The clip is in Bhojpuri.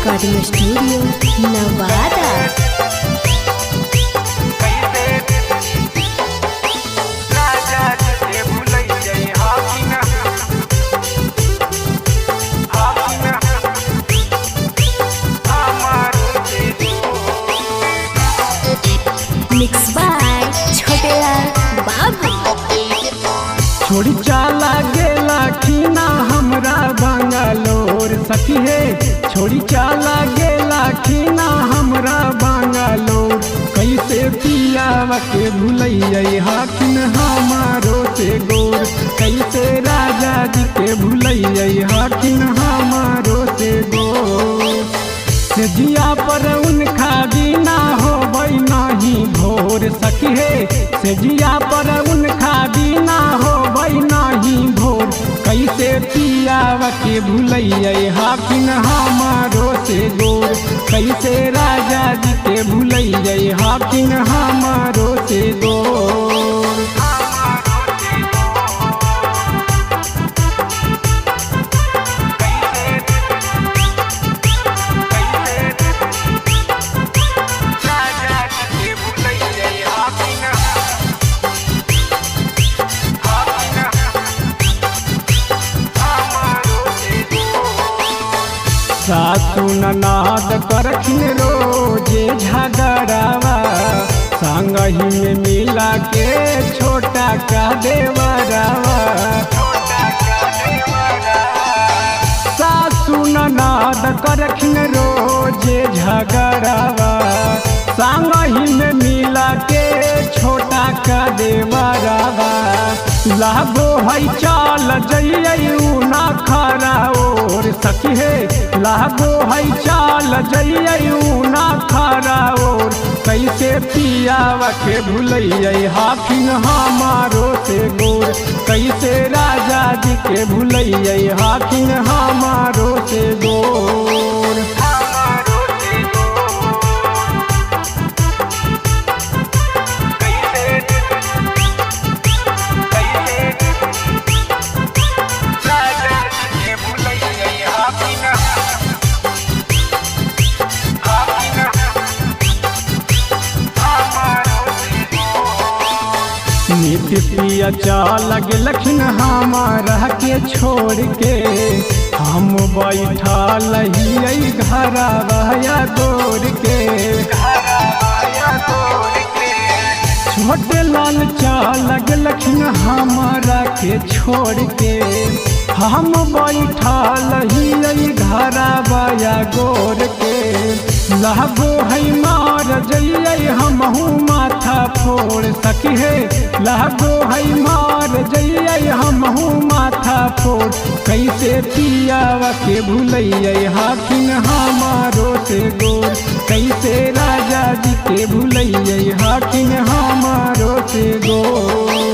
Recording studio Nawada. Mix by Chhotelal Babu. छोड़ी चाला गेला खीना हमरा बंगालोर सखी है, छोड़ी चाला गेला खीना हमरा बंगालोर। कैसे पियावा के भूलैया हाकिन हमारो से गोर, कैसे राजा जी के भूलैया हाकिन हमारो से गोर। से जिया पर उनका बिना हो नहीं भोर सखी है, से जिया पर उनका बिना हो नहीं भोर। कैसे पियावा के भूलैया हाकिन हमारो से गोर, कैसे राजा जी के भूलैया हाकिन हमारो से गोर। सासु ननद करखिन रोजे झगड़ावा, संगही में मिला के छोटा का देवरावा। सासु ननद करखिन रोजे झगड़ावा, संगही में मिला के छोटा का देवरावा। लागो है चाल जइयू ना खरा और सखी है, लागो है चाल जइयू ना खरा और। कैसे पियावा के भूलैया हाकिन हमारो से गोर, कैसे राजा जी के भूलैया हाकिन हमारो से गोर। नीति पिया चाल गेलखिन हमारा के छोड़ के, हम बैठल हियै घरवा गोर के। छोटे लाल चाल गेलखिन हमारा के छोड़ के, हम बैठल हियै घरवा गोर के। लागो है मार जइयै हमहू माथा फोड़ सकी है, लागो है मार जइयै हमहू माथा फोड़। कैसे पियावा के भूलैया हाकिन हमारो से गोर, कैसे राजा जी के भूलैया हाकिन हमारो से गोर।